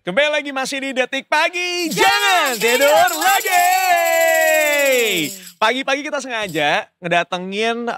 Kembali lagi masih di Detik Pagi, jangan tidur lagi. Pagi-pagi kita sengaja ngedatengin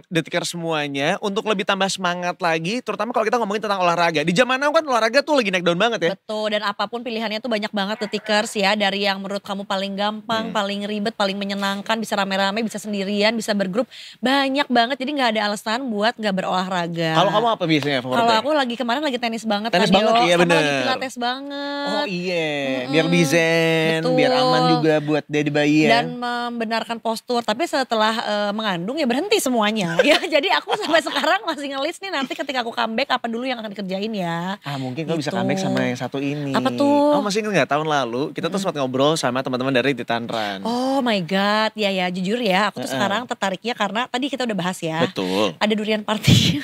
detiker semuanya untuk lebih tambah semangat lagi. Terutama kalau kita ngomongin tentang olahraga. Di zaman now kan olahraga tuh lagi naik daun banget ya. Betul, dan apapun pilihannya tuh banyak banget detikers ya. Dari yang menurut kamu paling gampang, paling ribet, paling menyenangkan. Bisa rame-rame, bisa sendirian, bisa bergrup. Banyak banget, jadi gak ada alasan buat gak berolahraga. Kalau kamu apa biasanya favoritnya? Kalau aku kemarin lagi tenis banget. Tenis kan, banget, iya sama bener. lagi pilates banget. Oh iya, biar lebih zen, Betul. biar aman juga buat daddy bayi ya. Dan membenarkan postur, tapi setelah mengandung ya berhenti semuanya. Ya, jadi aku sampai sekarang masih ngelis nih nanti ketika aku comeback apa dulu yang akan dikerjain ya. Mungkin kau bisa Gitu. comeback sama yang satu ini. Apa tuh? Oh masih ingat gak tahun lalu kita tuh sempat ngobrol sama teman-teman dari Titan Run. Oh my god, ya jujur ya aku tuh sekarang tertariknya karena tadi kita udah bahas ya. Betul. Ada durian party.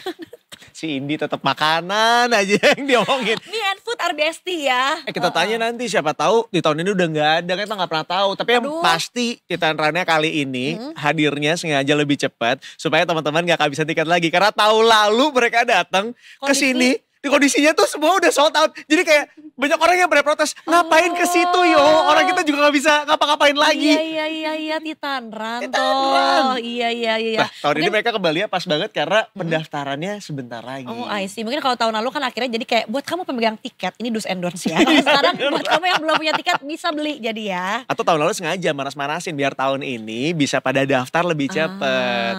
Si Indi tetap makanan aja yang diomongin. Me and food are bestie ya. Kita tanya nanti siapa tahu di tahun ini udah nggak ada, kita nggak pernah tahu. Tapi yang pasti Titan Run-nya kali ini hadirnya sengaja lebih cepat supaya teman-teman nggak kehabisan tiket lagi. Karena tahun lalu mereka datang ke sini, di kondisinya tuh semua udah sold out. Jadi kayak banyak orang yang berprotes, ngapain ke situ yo? Orang kita juga nggak bisa ngapa-ngapain lagi. Iya Titan Run Titan toh. Run. Iya. Nah, tahun ini mereka ke Bali pas banget karena pendaftarannya sebentar lagi. Oh I see, mungkin kalau tahun lalu kan akhirnya jadi kayak buat kamu pemegang tiket, ini do's and don'ts ya. Kalau sekarang buat kamu yang belum punya tiket bisa beli jadi ya. Atau tahun lalu sengaja manas-manasin biar tahun ini bisa pada daftar lebih cepet.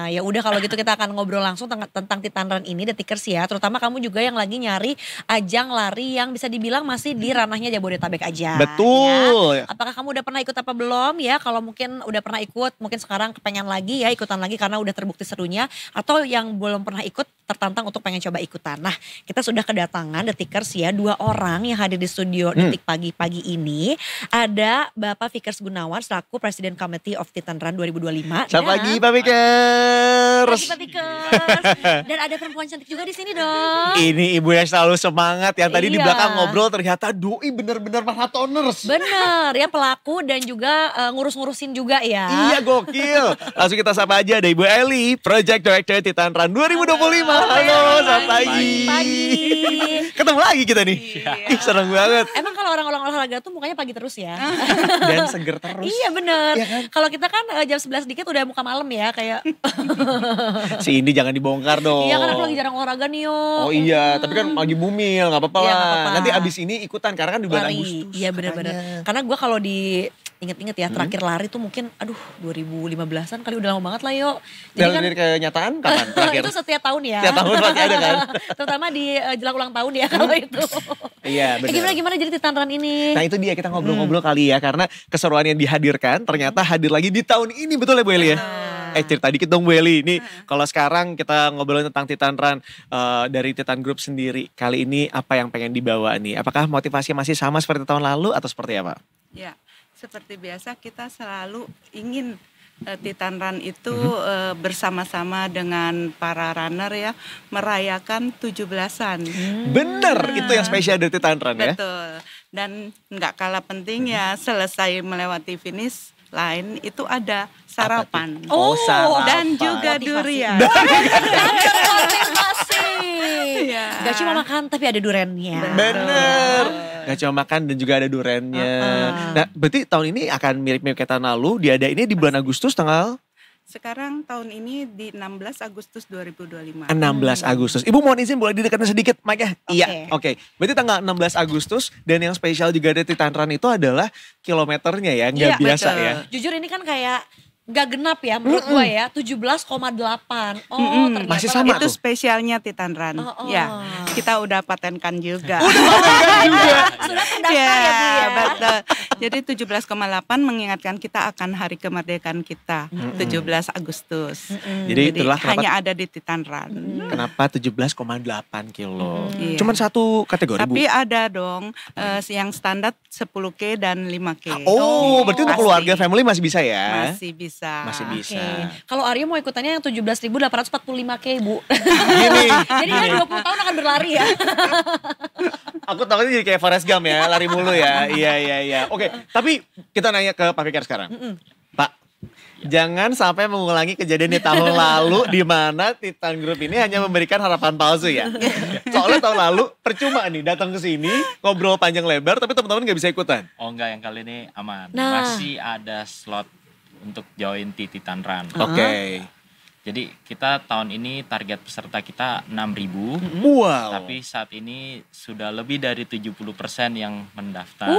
Ya udah kalau gitu kita akan ngobrol langsung tentang Titan Run ini detikers ya. Terutama kamu juga yang lagi nyari ajang lari yang bisa dibilang masih di ranahnya Jabodetabek aja. Betul. Ya. Apakah kamu udah pernah ikut apa belum ya? Kalau mungkin udah pernah ikut, mungkin sekarang kepengen lagi ya ikutan lagi karena udah terbukti serunya. Atau yang belum pernah ikut tertantang untuk pengen coba ikutan. Nah kita sudah kedatangan detikers ya 2 orang yang hadir di studio Detik Pagi ini. Ada Bapak Fikers Gunawan selaku Presiden Committee of Titan Run 2025. Selamat pagi Pak Fikers. Pak Fikers. Dan ada perempuan cantik juga di sini dong. Ini ibu yang selalu semangat yang tadi di Iya. belakang ngobrol ternyata doi bener-bener marathoners. Bener ya, pelaku dan juga ngurus-ngurusin juga ya. Iya gokil. Langsung kita sapa aja ada Ibu Eli, Project Director Titan Run 2025. Halo, selamat pagi. Pagi. Ketemu lagi kita nih. Ih, seneng banget. Emang kalau orang-orang olahraga tuh mukanya pagi terus ya. Dan seger terus. Iya bener. Iya kan? Kalau kita kan jam 11 dikit udah muka malam ya kayak. Si Indi jangan dibongkar dong. Iya kan aku lagi jarang olahraga nih yo. Oh iya, tapi kan lagi bumil, gak apa-apa Iya, lah. nggak apa-apa. Nanti abis ini ikutan, karena kan di bulan Lari. Agustus. Iya bener-bener. katanya. Karena gue kalau inget-inget ya terakhir lari tuh mungkin 2015-an kali udah lama banget lah yo. Jadi kan Dari kenyataan kapan terakhir? itu setiap tahun ya. Setiap tahun pasti ada kan? Terutama di jelang ulang tahun ya kalau itu. Iya benar. Gimana jadi Titan Run ini? Nah itu dia kita ngobrol-ngobrol kali ya, karena keseruan yang dihadirkan ternyata hadir lagi di tahun ini, betul ya Bu Eli ya? Cerita dikit dong Bu Eli. Ini kalau sekarang kita ngobrolin tentang Titan Run dari Titan Group sendiri. Kali ini apa yang pengen dibawa nih? Apakah motivasinya masih sama seperti tahun lalu atau seperti apa? Ya, seperti biasa kita selalu ingin Titan Run itu bersama-sama dengan para runner ya merayakan 17-an. Bener, itu yang spesial dari Titan Run ya? Betul. Dan nggak kalah penting ya selesai melewati finish line itu ada sarapan. Oh, sarapan. Dan juga Motivasi. durian. Motivasi. Iya. Gak cuma makan tapi ada durennya. Bener. Gak cuma makan dan juga ada durennya. Nah berarti tahun ini akan mirip-mirip kayak tahun lalu. Diadainnya di bulan Agustus tanggal Sekarang tahun ini di 16 Agustus 2025. 16 Agustus. Ibu mohon izin boleh didekatkan sedikit mic-nya? Oke. Iya, oke. Berarti tanggal 16 Agustus dan yang spesial juga dari Titan Run itu adalah kilometernya ya, nggak Iya, biasa betul. ya. Jujur ini kan kayak gak genap ya menurut gue ya. 17,8. Oh ternyata. Masih sama Itu tuh. spesialnya Titan Run. Oh. Ya, kita udah patenkan juga. Sudah terdaftar ya Bu ya. Betul. Jadi 17,8 mengingatkan kita akan hari kemerdekaan kita, 17 Agustus. Jadi itulah hanya kenapa, ada di Titan Run. kenapa 17,8 kilo. Iya. Cuman satu kategori Tapi Bu. ada dong yang standar 10K dan 5K. Oh, berarti untuk Pasti. keluarga family masih bisa ya? Masih bisa. Masih bisa. Oke. Kalau Aryo mau ikutannya yang 17.845 Bu. Gini. Jadi dia 20 tahun akan berlari ya. Aku takutnya jadi kayak Forrest Gump ya, lari mulu ya. Iya. Oke, tapi kita nanya ke Pak Fikar sekarang. Pak, Jangan sampai mengulangi kejadian di tahun lalu di mana Titan Group ini hanya memberikan harapan palsu ya. Soalnya tahun lalu percuma nih datang ke sini ngobrol panjang lebar tapi teman-teman nggak bisa ikutan. Oh enggak, yang kali ini aman. Nah. Masih ada slot untuk join di Titan Run. Oke. Jadi kita tahun ini target peserta kita 6.000. Wow. Tapi saat ini sudah lebih dari 70% yang mendaftar.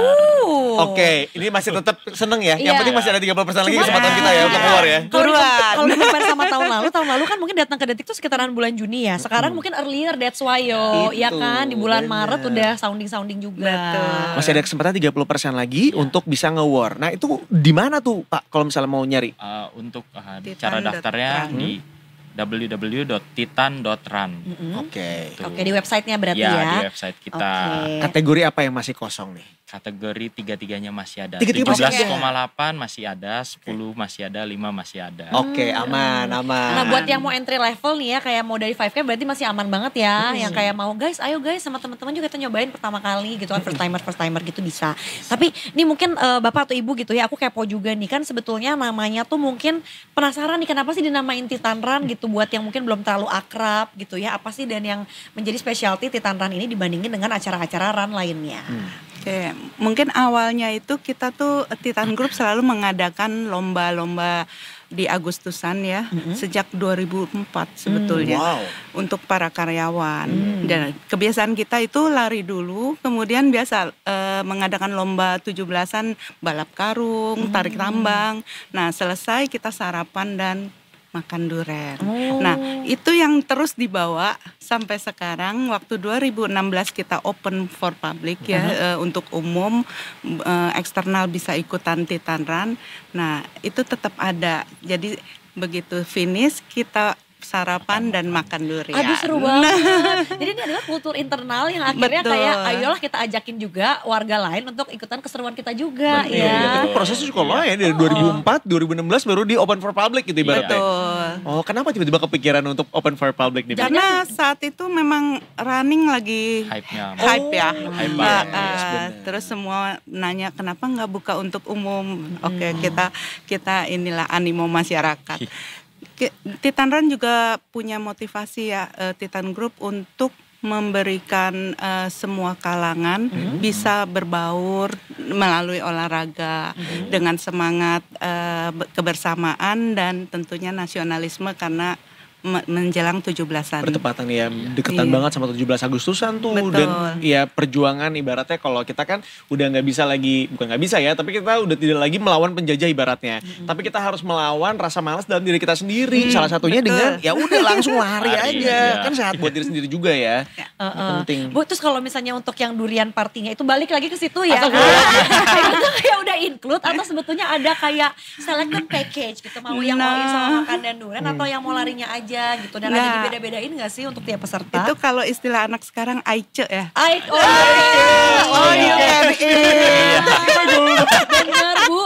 Oke, ini masih tetap seneng ya. Yang Iya. penting masih ada 30% lagi Cuma- kesempatan kita ya untuk keluar ya. Kalau di-compare sama tahun lalu kan mungkin datang ke Detik tuh sekitaran bulan Juni ya. Sekarang mungkin earlier, that's why yo. Ya Itu, kan, di bulan bener. Maret udah sounding-sounding juga. Betul. Masih ada kesempatan 30% lagi untuk bisa nge-war. Nah itu di mana tuh Pak kalau misalnya mau nyari? Untuk Titan cara daftarnya dot run. di www.titan.run. Oke. Oke, di websitenya berarti Ya, ya. di website kita. Oke. Kategori apa yang masih kosong nih? Kategori tiga-tiganya masih ada. Tiga-tiga masih ada. 17,8 masih ada, 10 masih ada, 5 masih ada. Oke, aman. Nah buat yang mau entry level nih ya, kayak mau dari 5K berarti masih aman banget ya. Yang kayak mau guys, ayo guys sama teman-teman juga kita nyobain pertama kali gitu kan, first timer gitu bisa. Tapi ini mungkin bapak atau ibu gitu ya, aku kepo juga nih kan sebetulnya namanya tuh mungkin penasaran nih kenapa sih dinamain Titan Run gitu buat yang mungkin belum terlalu akrab gitu ya. Apa sih dan yang menjadi specialty Titan Run ini dibandingin dengan acara-acara run lainnya. Oke, mungkin awalnya itu kita tuh Titan Group selalu mengadakan lomba-lomba di Agustusan ya, sejak 2004 sebetulnya. Wow. Untuk para karyawan. Dan kebiasaan kita itu lari dulu, kemudian biasa mengadakan lomba 17-an balap karung, tarik tambang. Nah, selesai kita sarapan dan makan duren. Nah, itu yang terus dibawa sampai sekarang. Waktu 2016 kita open for public ya, untuk umum, eksternal bisa ikutan Titan Run. Nah, itu tetap ada. Jadi begitu finish kita sarapan dan makan durian. Aduh seru banget. Jadi ini adalah kultur internal yang akhirnya Betul. kayak ayolah kita ajakin juga warga lain untuk ikutan keseruan kita juga Betul, ya. Tapi prosesnya cukup lama ya dari 2004, 2016 baru di open for public gitu ibaratnya. Betul. Oh, kenapa tiba-tiba kepikiran untuk open for public nih? Pak? Karena saat itu memang running lagi Hype-nya. hype ya. Hype Nah, banget. benar. terus semua nanya kenapa nggak buka untuk umum. Oke, kita inilah animo masyarakat. Titan Run juga punya motivasi ya, Titan Group untuk memberikan semua kalangan bisa berbaur melalui olahraga dengan semangat kebersamaan dan tentunya nasionalisme karena menjelang 17-an. Bertepatan ya, deketan Iya. banget sama 17 Agustusan tuh. Betul. Dan ya perjuangan ibaratnya kalau kita kan udah gak bisa lagi, bukan gak bisa ya, tapi kita udah tidak lagi melawan penjajah ibaratnya. Tapi kita harus melawan rasa malas dalam diri kita sendiri. Salah satunya betul. dengan ya udah langsung lari Lari aja. aja. Kan sehat buat diri sendiri juga ya. Penting. Bu, terus kalau misalnya untuk yang durian partinya itu balik lagi ke situ ya. Atau Itu kayak udah include atau sebetulnya ada kayak selected package gitu. Mau yang all in sama makan dan durian atau yang mau larinya aja gitu. Dan ada Nah. dibeda-bedain gak sih untuk tiap peserta? Itu kalau istilah anak sekarang aice ya. Oh you can eat. bener Bu.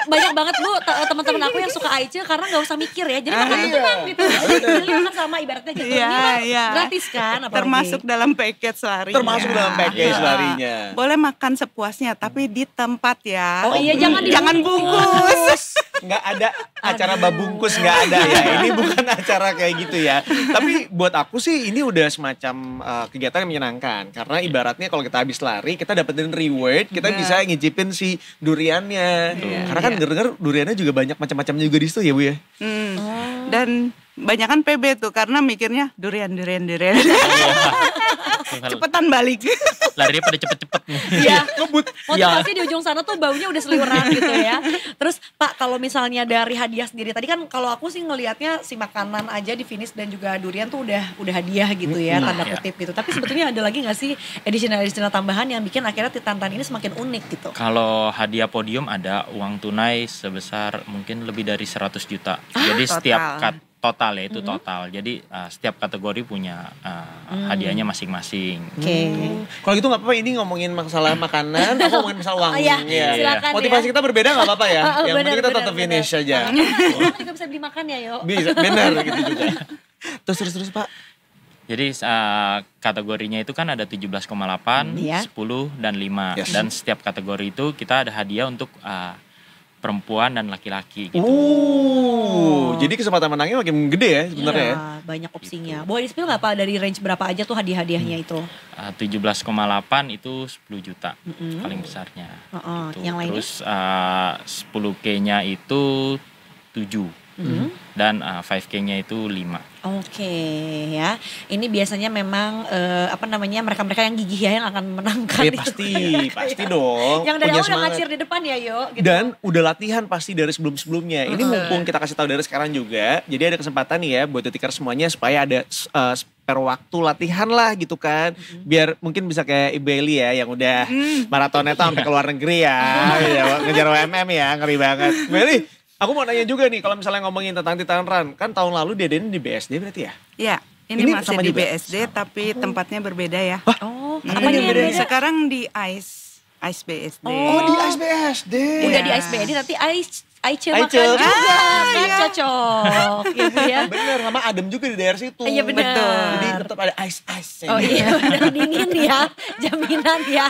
Banyak banget Bu teman-teman aku yang suka Aice karena gak usah mikir ya. Jadi makan tuh kan gitu. Pilih makan sama ibaratnya gitu. Iya, Ini kan iya. gratis kan apalagi. Termasuk dalam package larinya. Termasuk dalam package larinya. Boleh makan sepuasnya tapi di tempat ya. Oh iya, jangan bungkus. Nggak ada acara babungkus, nggak ada ya. Ini bukan acara kayak gitu ya. Tapi buat aku sih ini udah semacam kegiatan yang menyenangkan. Karena ibaratnya kalau kita habis lari, kita dapetin reward, kita bisa ngicipin si duriannya. Karena kan denger duriannya juga banyak macam-macamnya juga di situ ya Bu ya. Dan banyak kan PB tuh karena mikirnya durian. Cepetan balik. Larinya pada cepet-cepet nih. Iya, motivasi di ujung sana tuh baunya udah seliweran gitu ya. Terus Pak, kalau misalnya dari hadiah sendiri, tadi kan kalau aku sih ngelihatnya si makanan aja di finish dan juga durian tuh udah hadiah gitu ya, tanda kutip gitu. Tapi sebetulnya ada lagi gak sih edition tambahan yang bikin akhirnya Titan Run ini semakin unik gitu? Kalau hadiah podium ada uang tunai sebesar mungkin lebih dari 100 juta. Jadi total. setiap total ya itu total. Jadi setiap kategori punya hadiahnya masing-masing. Oke. Kalau gitu nggak apa-apa ini ngomongin masalah makanan, aku ngomongin masalah uang. Iya, silakan Motivasi ya. kita berbeda nggak apa-apa ya. Yang Benar, penting kita benar, tetap benar. finish aja. Orang juga bisa beli makan ya yo. Bisa, benar gitu juga. Terus Pak. Jadi kategorinya itu kan ada 17,8, Iya. 10 dan 5. Yes. Dan setiap kategori itu kita ada hadiah untuk perempuan dan laki-laki gitu. Jadi kesempatan menangnya makin gede ya sebenarnya ya. Banyak opsinya. Boleh di-spill nggak Pak dari range berapa aja tuh hadiah-hadiahnya itu? 17,8 itu 10 juta paling besarnya. Gitu. Yang lainnya? Terus 10K-nya itu 7 dan 5K-nya itu 5. Oke ya, ini biasanya memang mereka-mereka yang gigih ya yang akan menangkan. Pasti dong. Yang dari punya awal udah semangat. ngacir di depan ya Yo. Gitu. Dan udah latihan pasti dari sebelum-sebelumnya. Ini mumpung kita kasih tahu dari sekarang juga. Jadi ada kesempatan nih ya buat detikers semuanya supaya ada spare waktu latihan lah gitu kan. Biar mungkin bisa kayak Ibu Eli ya yang udah maratonnya tuh sampai ke luar negeri ya. Ya, ngejar WMM ya, ngeri banget. Ibu Eli, aku mau nanya juga nih kalau misalnya ngomongin tentang Titan Run. Kan tahun lalu diadain di BSD berarti ya? Iya, ini masih sama di juga? BSD tapi tempatnya berbeda ya. Apanya yang beda? Sekarang di Ice BSD. Oh di ISBSD. Udah Iya. di ISBD nanti Aice Aice. makan juga. Ah, Kan iya. cocok ya Bu ya. Bener, sama Adem juga di daerah situ. Iya benar. Jadi tetap ada ice. Oh iya benar dingin ya. Jaminan ya.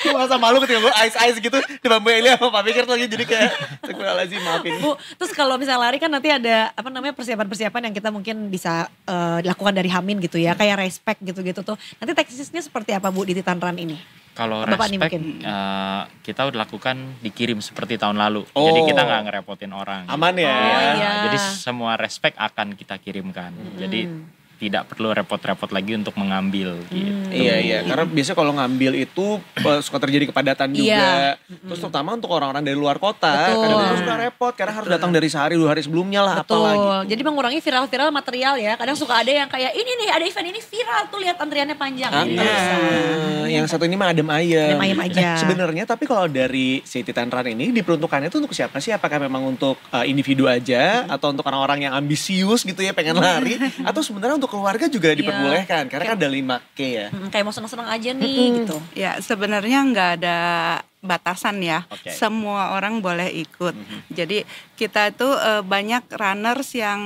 Gue masa malu ketika gue ice gitu. Di Bambu Eli sama Pak Pikir lagi jadi kayak astagfirullahaladzim maafin. Bu, terus kalau misalnya lari kan nanti ada persiapan-persiapan yang kita mungkin bisa dilakukan dari Hamin gitu ya. Kayak respect gitu-gitu tuh. Nanti teknisnya seperti apa Bu di Titan Run ini? Kalau Bapak nih respect mungkin. kita udah lakukan dikirim seperti tahun lalu. Oh. Jadi kita nggak ngerepotin orang. Aman ya. iya. Jadi semua respect akan kita kirimkan. Jadi tidak perlu repot-repot lagi untuk mengambil gitu. Iya, karena biasanya kalau ngambil itu suka terjadi kepadatan juga. Terus terutama untuk orang-orang dari luar kota, Betul. kadang itu suka repot karena harus datang dari sehari 2 hari sebelumnya lah apalagi. Betul. Jadi mengurangi viral-viral material ya. Kadang suka ada yang kayak ini nih ada event ini viral tuh lihat antriannya panjang. Yang satu ini mah adem ayem. Adem ayem aja. Sebenarnya tapi kalau dari si Titan Run ini diperuntukannya tuh untuk siapa sih? Apakah memang untuk individu aja atau untuk orang-orang yang ambisius gitu ya pengen lari atau sebenarnya untuk keluarga juga diperbolehkan karena kan ada 5K ya. Kayak mau seneng-seneng aja nih gitu. Ya sebenarnya nggak ada batasan ya. Oke. Semua orang boleh ikut. Jadi kita itu banyak runners yang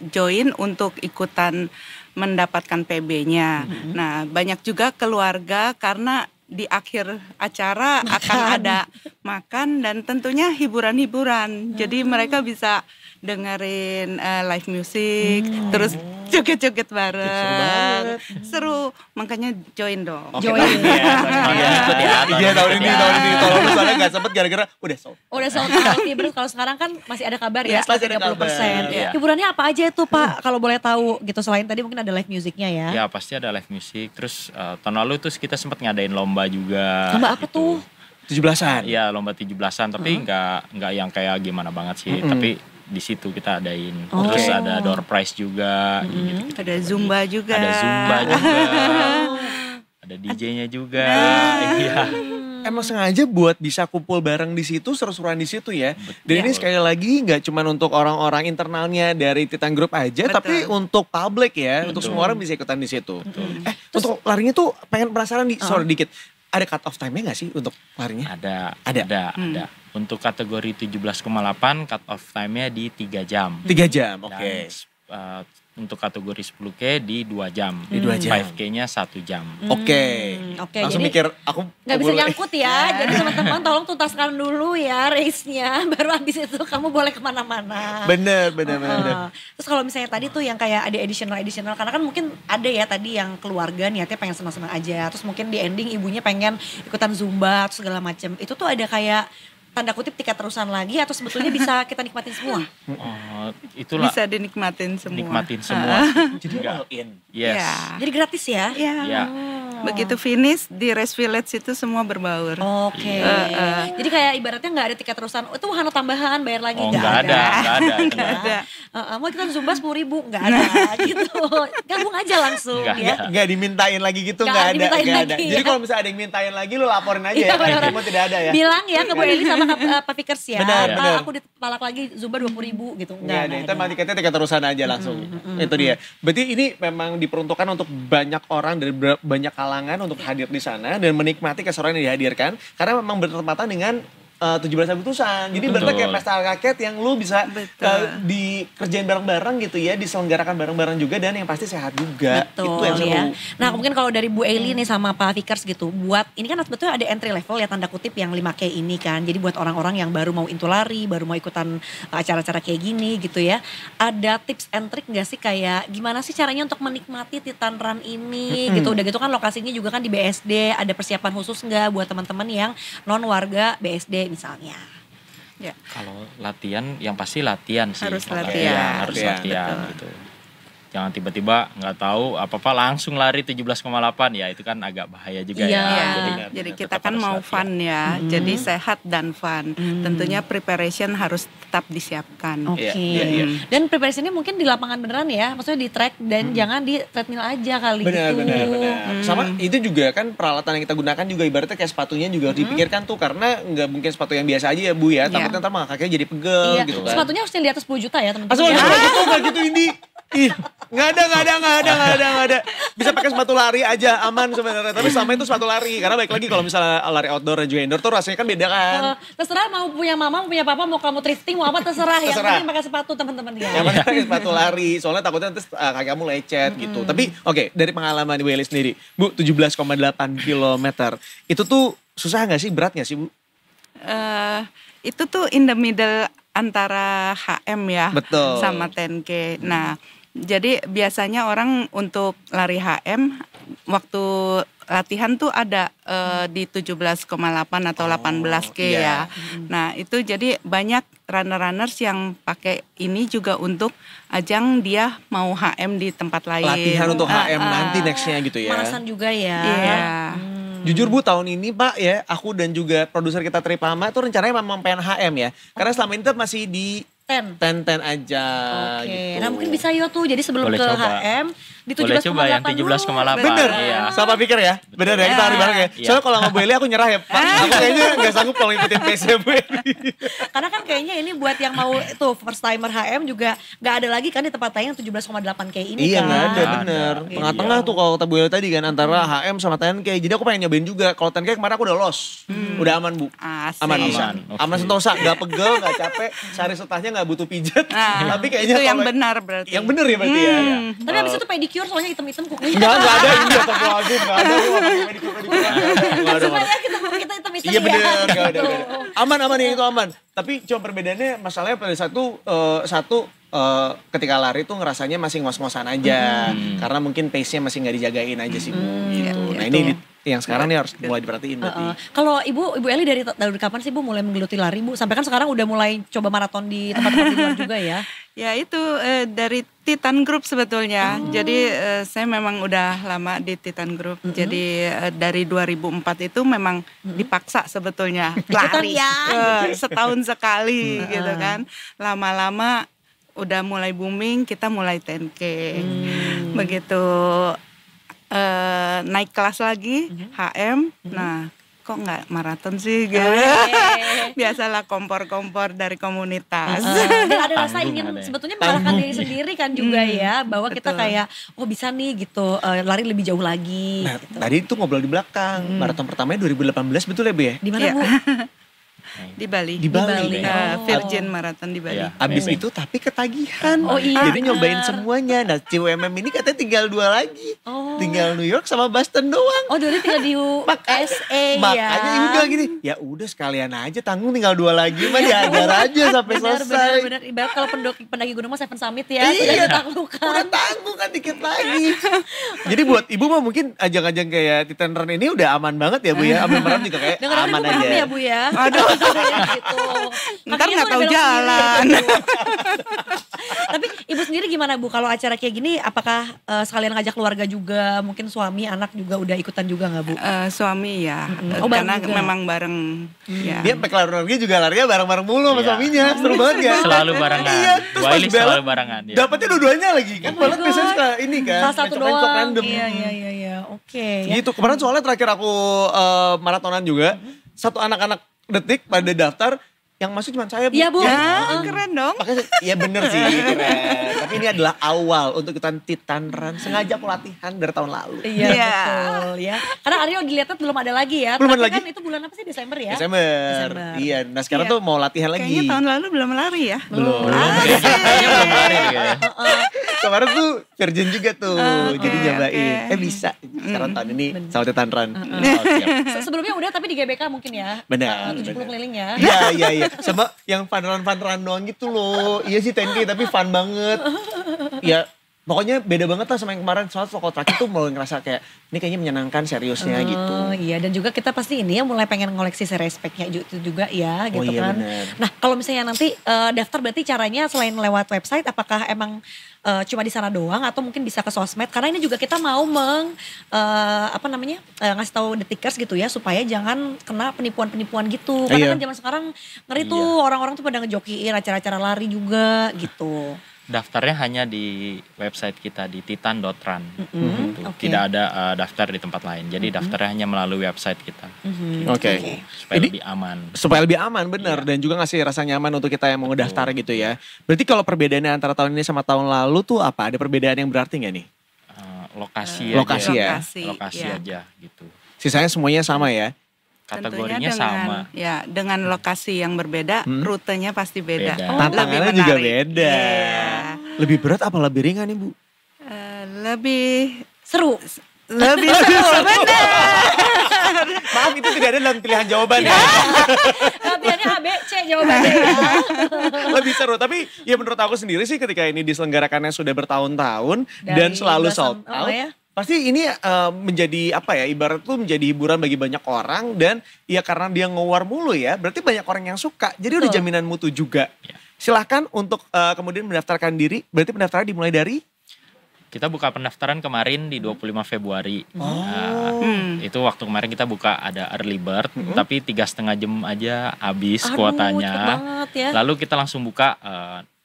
join untuk ikutan mendapatkan PB-nya. Nah banyak juga keluarga karena di akhir acara akan ada makan dan tentunya hiburan-hiburan. Jadi mereka bisa dengerin live music, terus joget-joget bareng. Seru, makanya join dong. Oke, Join. tahun ini ya. Ikut ya, Iya tahun ini. Tahun lalu soalnya gak sempet gara-gara udah sold. Udah sold out. Iya bener, kalau sekarang kan masih ada kabar ya, Masih ada 30%. kabar, iya. Hiburannya apa aja itu Pak, kalau boleh tahu gitu. Selain tadi mungkin ada live musiknya ya. Ya pasti ada live music. Terus tahun lalu tuh kita sempat ngadain lomba juga. Lomba apa tuh? 17-an. Iya lomba 17-an tapi nggak yang kayak gimana banget sih. Tapi di situ kita adain. Terus ada door prize juga. Gitu. Ada Zumba juga. Ada Zumba juga. Ada DJ-nya juga. Iya. Emang sengaja buat bisa kumpul bareng di situ, seru-seruan di situ ya. Dan ini sekali lagi nggak cuma untuk orang-orang internalnya dari Titan Group aja, Betul. tapi untuk publik ya, untuk semua orang bisa ikutan di situ. Untuk larinya tuh pengen penasaran nih, sorry dikit. Ada cut off time-nya gak sih untuk larinya? Ada. Untuk kategori 17,8 cut off time-nya di 3 jam. 3 jam, oke. Dan, untuk kategori 10K di 2 jam. Di 2 jam. 5K-nya 1 jam. Oke. Oke, Langsung jadi mikir aku nggak bisa boleh. nyangkut ya. Jadi teman-teman tolong tuntaskan dulu ya race-nya. Baru habis itu kamu boleh kemana-mana. Bener. Terus kalau misalnya tadi tuh yang kayak ada additional karena kan mungkin ada ya tadi yang keluarga niatnya pengen senang-senang aja. Terus mungkin di ending ibunya pengen ikutan zumba atau segala macam. Itu tuh ada kayak tanda kutip tiket terusan lagi atau sebetulnya bisa kita nikmatin semua? Itulah Bisa dinikmatin semua. nikmatin semua. Jadi all in. Yes. Ya. Jadi gratis ya? Ya. Ya. Begitu finish di Race Village itu semua berbaur. Oke. Jadi kayak ibaratnya nggak ada tiket terusan. Itu wahana tambahan bayar lagi Oh nggak ada. Nggak ada. Mau kita zumba 10.000 nggak ada gitu. Gabung aja langsung Nggak ya. Nggak dimintain lagi gitu, Nggak nggak ada. dimintain Nggak lagi, ada. ya. Jadi kalau misalnya ada yang mintain lagi lu laporin aja Iya, ya. benar. Semua tidak ada ya. Bilang ya ke Bu Eli sama ke Pak Fikers ya. Benar, "Pak, benar. aku ditolak lagi zumba 20.000 gitu. Nggak ada. Itu emang tiketnya tiket terusan aja langsung. Itu dia. Berarti ini memang diperuntukkan untuk banyak orang dari banyak kalangan untuk hadir di sana dan menikmati keseruan yang dihadirkan. Karena memang bertepatan dengan 17 Agustusan. Jadi berarti kayak pesta rakyat yang lu bisa dikerjain bareng-bareng gitu ya, diselenggarakan bareng-bareng juga dan yang pasti sehat juga. Betul, itu yang seru. ya. Nah mungkin kalau dari Bu Eli nih sama Pak Fikers gitu, buat ini kan sebetulnya ada entry level ya tanda kutip yang 5K ini kan. Jadi buat orang-orang yang baru mau into lari, baru mau ikutan acara-acara kayak gini gitu ya. Ada tips and trick gak sih kayak gimana sih caranya untuk menikmati Titan Run ini gitu. Udah gitu kan lokasinya juga kan di BSD, ada persiapan khusus gak buat teman-teman yang non warga BSD misalnya? Ya. Kalau latihan yang pasti latihan sih. Harus Iya, latihan. harus Iya, latihan gitu. Jangan tiba-tiba nggak tahu apa-apa langsung lari 17,8 ya itu kan agak bahaya juga Iya. ya. Jadi tetap kita kan harus mau latihan. fun ya, jadi sehat dan fun. Tentunya preparation harus tetap disiapkan. Oke. Iya. Dan preparationnya mungkin di lapangan beneran ya, maksudnya di track dan jangan di treadmill aja kali Benar, gitu. benar. Sama itu juga kan peralatan yang kita gunakan juga ibaratnya kayak sepatunya juga harus dipikirkan tuh karena nggak mungkin sepatu yang biasa aja ya Bu ya. Takutnya ntar malah kakinya jadi pegel Iya, gitu kan. sepatunya harusnya di atas 10 juta ya teman-teman. Asal ya. nggak gitu ini. Ih, nggak ada. Bisa pakai sepatu lari aja aman sebenarnya. Tapi selama itu sepatu lari karena baik lagi kalau misalnya lari outdoor dan juga indoor tuh rasanya kan beda kan. Terserah mau punya mama, mau punya papa, mau kamu thrifting, mau apa terserah. Yang Terserah. penting pakai sepatu teman-teman ya. Yang penting pakai sepatu lari, soalnya takutnya nanti kaki kamu lecet gitu. Tapi oke, dari pengalaman Bu Eli sendiri, Bu 17,8 kilometer, itu tuh susah nggak sih, berat nggak sih Bu? Itu tuh in the middle antara HM ya Betul. sama 10K. Nah, jadi biasanya orang untuk lari HM waktu latihan tuh ada di 17,8 atau 18K iya. ya. Nah, itu jadi banyak runner-runners yang pakai ini juga untuk ajang dia mau HM di tempat lain. Latihan untuk HM nanti nextnya gitu ya. Manasan juga ya. Iya. Jujur Bu, tahun ini Pak ya, aku dan juga produser kita Tripama tuh rencananya memang pengen HM ya. Karena selama ini tuh masih di 10. 10 aja Oke, gitu. nah mungkin bisa yo tuh. Jadi sebelum Boleh ke coba. HM di Boleh coba yang 17,8 dulu. 17,8. Bener, Iya. sama pikir ya. Bener ya, kita hari bareng ya. Iya. Soalnya kalau sama Bu Eli aku nyerah ya. Pak, aku kayaknya gak sanggup kalau ngikutin pace-nya Bu Eli. Karena kan kayaknya ini buat yang mau tuh first timer HM juga gak ada lagi kan di tempat lain yang 17,8K ini Iya kan. gak ada, Nggak bener. ada. Tengah-tengah tuh kalau kata Bu Eli tadi kan, antara HM sama 10K. Jadi aku pengen nyobain juga. Kalau 10K kemarin aku udah los. Udah aman Bu. Asik. Aman bisa. Aman, oke. Aman sentosa, gak pegel, gak capek. Sehari setahnya gak butuh pijat. Nah, Tapi kayaknya itu yang kalau- benar berarti. Yang bener ya berarti ya. Tapi abis itu pedicure soalnya item-item kukunya. Enggak ada ini astagfirullahaladzim, enggak ada. Lu apa pedicure, enggak ada. Supaya kita item-item Iya ya. bener, enggak ada, Gitu. enggak ada. Aman yang itu aman. Tapi cuma perbedaannya masalahnya pada satu ketika lari tuh ngerasanya masih ngos-ngosan aja. Karena mungkin pace-nya masih nggak dijagain aja sih Bu. Gitu. Nah ini yang sekarang nih harus mulai diperhatiin berarti. Kalau Ibu Eli dari kapan sih Bu mulai menggeluti lari Bu? Sampai kan sekarang udah mulai coba maraton di tempat-tempat di luar juga ya. Ya itu dari Titan Group sebetulnya. Jadi saya memang udah lama di Titan Group. Jadi dari 2004 itu memang dipaksa sebetulnya lari ya. setahun sekali gitu kan. Lama-lama udah mulai booming, kita mulai 10K. Begitu naik kelas lagi HM. Nah, kok nggak maraton sih gitu. Biasalah kompor-kompor dari komunitas. Dan ada rasa Tanggung ingin ada ya. sebetulnya mengalahkan diri sendiri kan juga ya. Bahwa kita betul. kayak oh bisa nih gitu lari lebih jauh lagi. Nah Gitu. tadi itu ngobrol di belakang. Maraton pertamanya 2018 betul ya Bu ya? Di mana Iya. Bu? Di Bali. Di Bali. Oh. Virgin Marathon di Bali. Iya. Abis itu tapi ketagihan. Oh, iya. Jadi nyobain semuanya. Nah CWMM ini katanya tinggal 2 lagi. Oh. Tinggal New York sama Boston doang. Oh dulu tinggal di USA ya. Makanya ibu bilang gini, ya udah sekalian aja tanggung tinggal 2 lagi mah diajar aja sampai selesai. Benar. Ibarat kalau pendaki gunung mah Seven Summit ya. Sudah Iya, ditaklukkan. udah tanggung kan dikit lagi. Jadi buat ibu mah mungkin ajang-ajang kayak Titan Run ini udah aman banget ya Bu ya. Ambil Meram juga kayak Dengar aman ibu aja. ya Bu ya. Aduh. Gitu. Ntar Kakinya nggak tuh tahu udah belok jalan. sendiri, gitu. Tapi ibu sendiri gimana Bu kalau acara kayak gini apakah sekalian ngajak keluarga juga, mungkin suami, anak juga udah ikutan juga nggak Bu? Suami ya, Oh, bareng karena juga. memang bareng. Ya. Dia sampai kelar lagi juga larinya bareng-bareng mulu sama Iya. suaminya. Seru banget ya. Selalu barengan. Iya, terus Bu pas Eli balap, selalu barengan. Ya. dapetnya dua-duanya lagi kan. Oh my Balap biasanya God. suka ini kan. Salah satu mencok-mencok doang. random. Iya. Oke. Ya. Gitu. Kemarin soalnya terakhir aku maratonan juga. Satu anak-anak detik pada daftar. yang masuk cuma saya, Bu. Iya, Bu. Keren dong. Makanya, ya bener sih, keren. Tapi ini adalah awal untuk ikutan Titan Run. Sengaja aku latihan dari tahun lalu. Iya, betul ya. Karena Aryo dilihatnya belum ada lagi ya. Belum ada Tapi kan lagi. itu bulan apa sih, Desember ya? Desember. Iya, nah sekarang tuh mau latihan lagi. Kayaknya tahun lalu belum lari ya. Belum. Kayaknya belum lari ya. Kemarin tuh Virgin juga tuh, jadi nyobain. oke. Bisa. Sekarang tahun ini sama Titan Run. Oh, siap. Sebelumnya udah tapi di GBK mungkin ya. Benar, 70 benar. keliling ya. Iya. Sama yang fun run doang gitu loh. Iya sih 10K tapi fun banget. Ya pokoknya beda banget lah sama yang kemarin. Soalnya kalau terakhir tuh mulai ngerasa kayak ini kayaknya menyenangkan seriusnya gitu. Oh iya, dan juga kita pasti ini ya mulai pengen ngoleksi Serespeknya itu juga ya gitu iya, kan. bener. Nah kalau misalnya nanti daftar berarti caranya selain lewat website apakah emang cuma di sana doang atau mungkin bisa ke sosmed? Karena ini juga kita mau ngasih tahu detikers gitu ya supaya jangan kena penipuan-penipuan gitu. Karena Iya. kan zaman sekarang ngeri tuh orang-orang tuh pada ngejokiin acara-acara lari juga gitu. Daftarnya hanya di website kita di titan.run. Gitu. Oke. Tidak ada daftar di tempat lain. Jadi daftarnya hanya melalui website kita. Oke. Supaya Jadi, lebih aman. supaya lebih aman bener dan juga ngasih rasa nyaman untuk kita yang mau ngedaftar gitu ya. Berarti kalau perbedaannya antara tahun ini sama tahun lalu tuh apa? Ada perbedaan yang berarti nggak nih? Lokasi Lokasi aja. ya? Lokasi ya. aja gitu. Sisanya semuanya sama ya? Kategorinya Tentunya sama. dengan lokasi yang berbeda, rutenya pasti beda. Beda. Tantangannya Lebih juga menarik. beda. Iya. Lebih berat apa lebih ringan nih Bu? Lebih Seru. seru benar. Maaf itu tidak ada dalam pilihan jawaban ya. Latihannya A, B, C jawabannya ya. Lebih seru. Tapi ya menurut aku sendiri sih ketika ini diselenggarakannya sudah bertahun-tahun dan Dari selalu belasan- sold out. ya. Pasti ini menjadi apa ya, ibarat tuh menjadi hiburan bagi banyak orang dan ya karena dia ngewar mulu ya, berarti banyak orang yang suka. Jadi udah Betul. jaminan mutu juga. Ya. Silahkan untuk kemudian mendaftarkan diri, berarti pendaftaran dimulai dari? Kita buka pendaftaran kemarin di 25 Februari. Itu waktu kemarin kita buka ada early bird, tapi 3,5 jam aja habis Aduh, kuotanya. cepet banget ya. Lalu kita langsung buka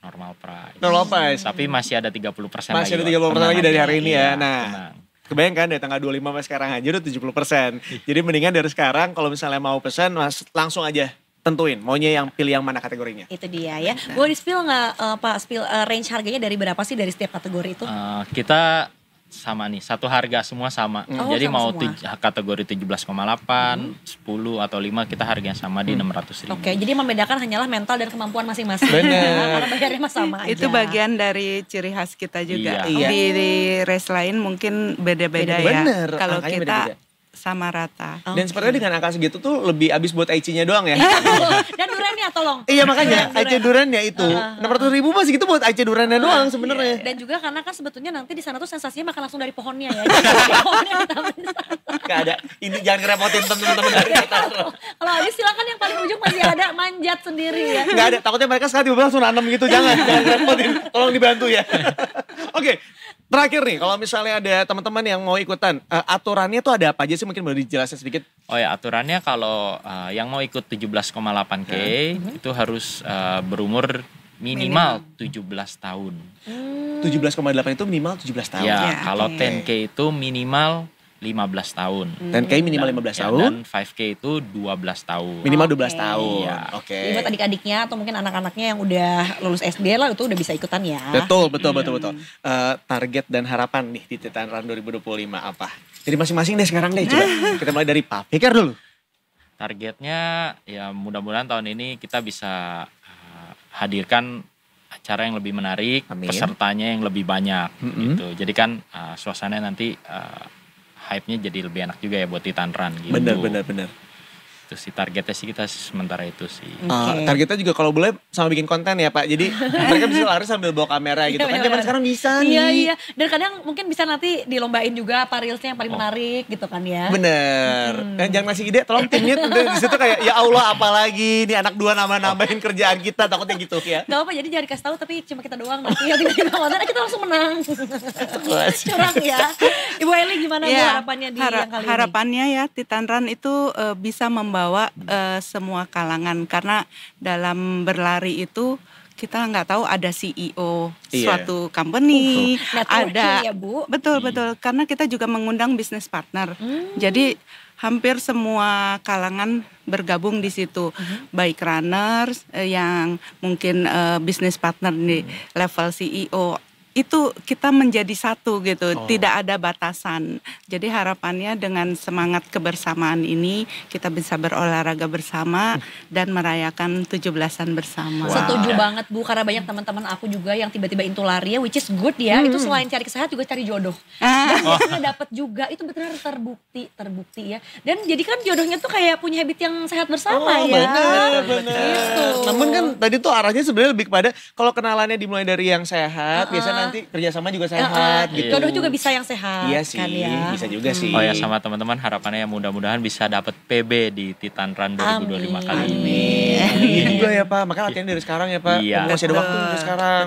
normal price. Normal price. Tapi masih ada 30% Masih ada lagi. 30% lagi dari hari ini ya. Iya, Nah, tenang. kebayang kan dari tanggal 25 sampai sekarang aja udah 70%. Jadi mendingan dari sekarang kalau misalnya mau pesan langsung aja tentuin maunya yang pilih yang mana kategorinya. Itu dia ya. Boleh di spill nggak Pak, spill range harganya dari berapa sih dari setiap kategori itu? Kita sama nih, satu harga semua sama. Oh, Jadi sama mau semua. kategori 17,8, 10 atau 5 kita harganya sama di 600.000. Oke, jadi membedakan hanyalah mental dan kemampuan masing-masing. Bener. Karena bayarnya mah sama aja. Itu bagian dari ciri khas kita juga. Iya. Di race lain mungkin beda-beda ya. Bener, Kalau angkanya kita beda-beda. sama rata. Dan sepertinya dengan angka segitu tuh lebih habis buat IC-nya doang ya. Dan durennya tolong. Iya makanya IC durannya itu 600.000 masih gitu buat IC durannya doang sebenarnya. Dan juga karena kan sebetulnya nanti di sana tuh sensasinya makan langsung dari pohonnya ya. Jadi dari pohonnya ditaruh di sana. Gak ada. Ini jangan ngerepotin teman-teman dari Qatar. Kalau Adis silakan yang paling ujung masih ada manjat sendiri ya. Gak ada. Takutnya mereka sekali tiba-tiba langsung nanam gitu. Jangan ngerepotin. Tolong dibantu ya. Oke. Terakhir nih, kalau misalnya ada teman-teman yang mau ikutan, aturannya tuh ada apa aja sih? Mungkin boleh dijelasin sedikit. Oh ya, aturannya kalau yang mau ikut 17,8K itu harus berumur minimal 17 tahun. 17,8 itu minimal 17 tahun. Ya, Ya, kalau oke. 10K itu minimal 15 tahun. 10K minimal 15 Ya, tahun, dan 5K itu 12 tahun. minimal Oke. 12 tahun. Iya. Oke. Jadi buat adik-adiknya atau mungkin anak-anaknya yang udah lulus SD lah itu udah bisa ikutan ya. Betul. Target dan harapan nih di Titan Run 2025 apa? Jadi masing-masing deh sekarang deh coba. Kita mulai dari Pak Fikar dulu. Targetnya ya mudah-mudahan tahun ini kita bisa hadirkan acara yang lebih menarik, Amin. pesertanya yang lebih banyak gitu. Jadi kan suasana nanti hype-nya jadi lebih enak juga ya buat Titan Run gitu. Bener. Itu sih targetnya sih kita sementara itu sih. Oke. Targetnya juga kalau boleh sama bikin konten ya Pak. Jadi mereka bisa lari sambil bawa kamera gitu kan. Iya, Zaman bener. sekarang bisa nih. Iya. Dan kadang mungkin bisa nanti dilombain juga apa reelsnya yang paling menarik gitu kan ya. Bener. Dan jangan ngasih ide, tolong timnya di situ kayak ya Allah apalagi nih anak dua nambahin kerjaan kita takutnya gitu ya. Gak apa jadi jangan dikasih tahu tapi cuma kita doang nanti ya tiba-tiba konten kita langsung menang. Curang ya. Ibu Eli gimana Bu Ya, harapannya di yang kali ini? harapannya ya Titan Run itu bisa membawa semua kalangan karena dalam berlari itu kita nggak tahu ada CEO Iya. suatu company, Networking ada ya Bu. betul karena kita juga mengundang business partner. Jadi hampir semua kalangan bergabung di situ, baik runners yang mungkin business partner di level CEO. Itu kita menjadi satu gitu, tidak ada batasan. Jadi harapannya dengan semangat kebersamaan ini kita bisa berolahraga bersama dan merayakan 17-an bersama. Setuju banget Bu, karena banyak teman-teman aku juga yang tiba-tiba into lari, which is good ya. Itu selain cari kesehatan juga cari jodoh. Dan biasanya dapat juga, itu benar terbukti ya. Dan jadi kan jodohnya tuh kayak punya habit yang sehat bersama ya. Benar. Gitu. Namun kan tadi tuh arahnya sebenarnya lebih kepada kalau kenalannya dimulai dari yang sehat, biasanya nanti kerjasama juga sehat gitu. Jodoh juga bisa yang sehat. Iya sih, kan ya. bisa juga sih. Oh ya, sama teman-teman harapannya mudah-mudahan bisa dapat PB di Titan Run 2025 kali ini. Iya juga ya Pak, makanya latihan dari sekarang ya Pak. Iya. Masih ada waktu dari sekarang.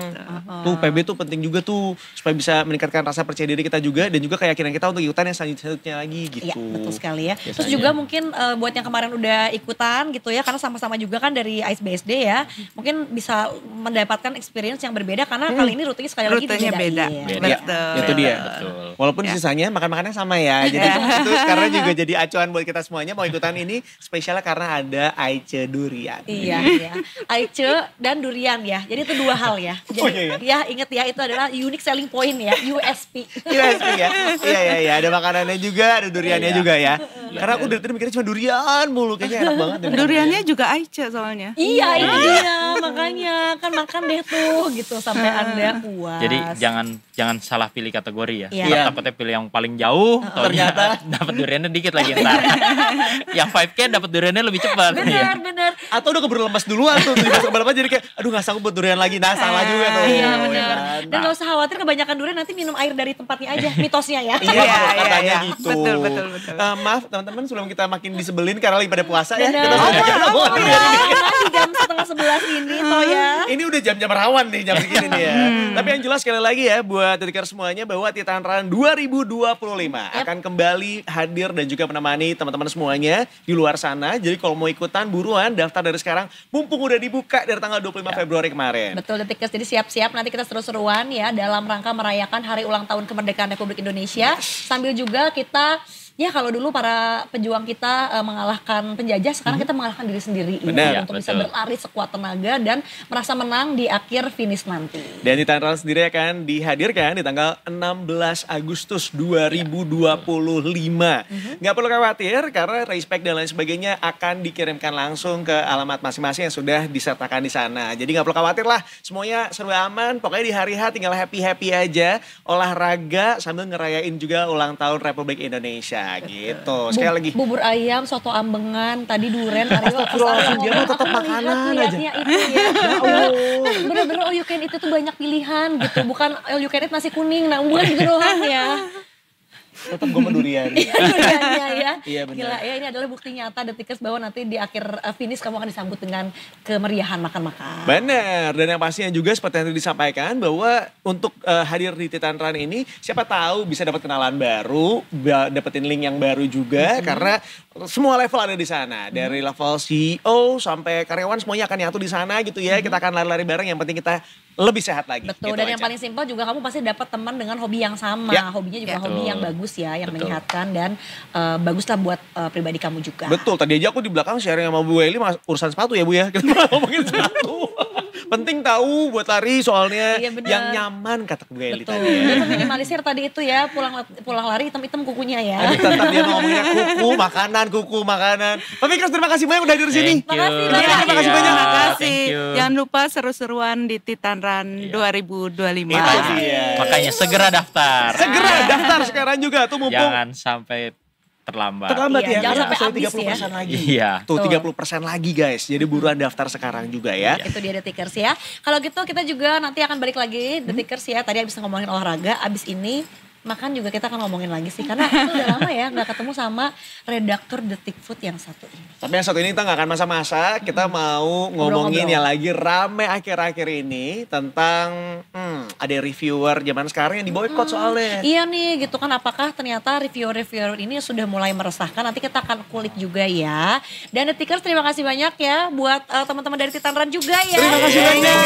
Tuh PB tuh penting juga tuh supaya bisa meningkatkan rasa percaya diri kita juga dan juga keyakinan kita untuk ikutan yang selanjutnya lagi gitu. Iya betul sekali ya. Terus Biasanya. juga mungkin buat yang kemarin udah ikutan gitu ya, karena sama-sama juga kan dari Ice BSD ya, mungkin bisa mendapatkan experience yang berbeda karena kali ini rutenya sekali lagi Rutenya beda. dibedain. Ya, itu dia. Betul. Walaupun sisanya makan-makannya sama ya. Jadi itu karena juga jadi acuan buat kita semuanya mau ikutan ini spesialnya karena ada Aice Durian. Iya. Aice dan durian ya. Jadi itu dua hal ya. Jadi ya inget ya, itu adalah unique selling point ya, USP. USP ya. Iya. Ada makanannya juga, ada duriannya juga ya. Karena aku dari tadi mikirnya cuma durian mulu. Kayaknya enak banget. Duriannya juga Aice soalnya. Iya itu dia, makanya kan makan deh tuh gitu sampai Anda puas. Jadi jangan salah pilih kategori ya. Iya. Takutnya pilih yang paling jauh, ternyata dapat duriannya dikit lagi ntar. Yang 5K dapat duriannya lebih cepat. Benar. Atau udah keburu lemas duluan tuh di masa balapan jadi kayak aduh gak sanggup buat durian lagi. Nah salah juga tuh. Iya ya benar. kan? Dan gak usah khawatir kebanyakan durian, nanti minum air dari tempatnya aja, mitosnya ya. Iya, katanya iya. gitu. Betul. Maaf teman-teman sebelum kita makin disebelin karena lagi pada puasa ya. Benar. Kita Karena di jam setengah 11 ini toh ya. Ini udah jam-jam rawan nih jam segini nih ya. Tapi yang jelas sekali lagi ya buat Detikers semuanya bahwa Titan Run 2025 akan kembali hadir dan juga menemani teman-teman semuanya di luar sana. Jadi kalau mau ikutan buruan daftar dari sekarang mumpung udah dibuka dari tanggal 25 Februari kemarin. Betul Detikers, jadi siap-siap nanti kita seru-seruan ya dalam rangka merayakan Hari Ulang Tahun Kemerdekaan Republik Indonesia. Sambil juga kita, ya kalau dulu para pejuang kita mengalahkan penjajah, sekarang kita mengalahkan diri sendiri Benar, untuk bisa betul. berlari sekuat tenaga dan merasa menang di akhir finish nanti. Dan Titan Run sendiri akan dihadirkan di tanggal 16 Agustus 2025. Nggak perlu khawatir karena race pack dan lain sebagainya akan dikirimkan langsung ke alamat masing-masing yang sudah disertakan di sana. Jadi nggak perlu khawatir lah, semuanya seru aman. Pokoknya di hari H tinggal happy-happy aja, olahraga sambil ngerayain juga ulang tahun Republik Indonesia gitu. Sekali lagi. Bubur ayam, soto ambengan, tadi duren, Aryo. Astagfirullahaladzim, dia mah tetap makanan aja. Lihatnya itu ya. Bener-bener all you can eat itu banyak pilihan gitu. Bukan all you can eat nasi kuning, nah bukan gitu doang ya. Tetap gue mau durian. Duriannya ya. Iya, benar. Gila ya, ini adalah bukti nyata Detikers bahwa nanti di akhir finish kamu akan disambut dengan kemeriahan makan-makan. Benar, dan yang pastinya juga seperti yang tadi disampaikan bahwa untuk hadir di Titan Run ini siapa tahu bisa dapat kenalan baru, dapetin link yang baru juga karena semua level ada di sana. Dari level CEO sampai karyawan semuanya akan nyatu di sana gitu ya. Kita akan lari-lari bareng, yang penting kita lebih sehat lagi. Betul, gitu dan yang aja. paling simpel juga kamu pasti dapat teman dengan hobi yang sama. Ya. Hobinya juga Ya. hobi Betul. yang bagus ya, yang Betul. menyehatkan dan baguslah buat pribadi kamu juga. Betul, tadi aja aku di belakang sharing sama Bu Eli urusan sepatu ya Bu ya. Kita malah ngomongin sepatu. Penting tahu buat lari soalnya Iya, benar. yang nyaman kata Bu Eli Betul. tadi ya. Dan meminimalisir tadi itu ya, pulang lari hitam-hitam kukunya ya. Aduh, tetap dia ngomongnya kuku makanan. Tapi Chris terima kasih banyak udah hadir di sini. Thank you. Makasih banyak. Terima kasih banyak. Terima kasih. Thank you. Jangan lupa seru-seruan di Titan Run 2025. Itu dia. Makanya segera daftar. Segera daftar sekarang juga tuh mumpung Jangan sampai terlambat. terlambat Iya, ya. jangan sampai Soalnya habis 30% lagi. Iya. Tuh Tuh. 30% lagi guys. Jadi buruan daftar sekarang juga ya. Itu dia Detikers ya. Kalau gitu kita juga nanti akan balik lagi Detikers ya. Tadi habis ngomongin olahraga, abis ini makan juga kita akan ngomongin lagi sih. Karena itu udah lama ya gak ketemu sama redaktur Detik Food yang satu ini. Tapi yang satu ini kita gak akan masa-masa. Kita mau ngomongin Ngobrol-ngobrol. yang lagi rame akhir-akhir ini tentang ada reviewer zaman sekarang yang diboykot soalnya. Iya nih gitu kan, apakah ternyata reviewer-reviewer ini sudah mulai meresahkan, nanti kita akan kulik juga ya. Dan Detikers terima kasih banyak ya buat teman-teman dari Titan Run juga ya. Terima kasih banyak.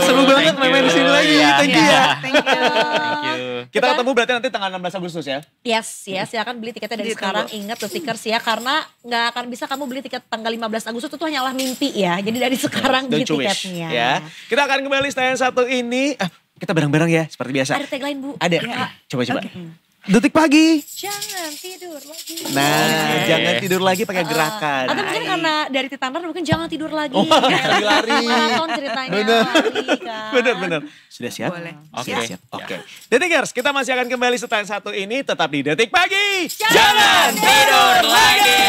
Seru banget main-main di sini lagi. Thank you ya. Thank you. Thank you. Kita ketemu berarti nanti tanggal 16 Agustus ya. Yes, silakan beli tiketnya dari Ditunggu. sekarang. Ingat Detikers ya, karena nggak akan bisa kamu beli tiket tanggal 15 Agustus itu hanyalah mimpi ya. Jadi dari sekarang beli Don't you wish, tiketnya. ya. Kita akan kembali setelah yang satu ini. Kita bareng-bareng ya seperti biasa. Ada tagline Bu. Ada. Ya. Coba-coba. Detik pagi. Jangan tidur lagi. Nah, jangan tidur lagi pakai gerakan. Atau mungkin karena dari Titan Run mungkin jangan tidur lagi. lari-lari. Maraton ceritanya. Bener. lari kan. Bener. Sudah siap? Boleh. Oke. Siap. Oke. Detikers, kita masih akan kembali setelah yang satu ini tetap di Detik Pagi. Jangan tidur lagi.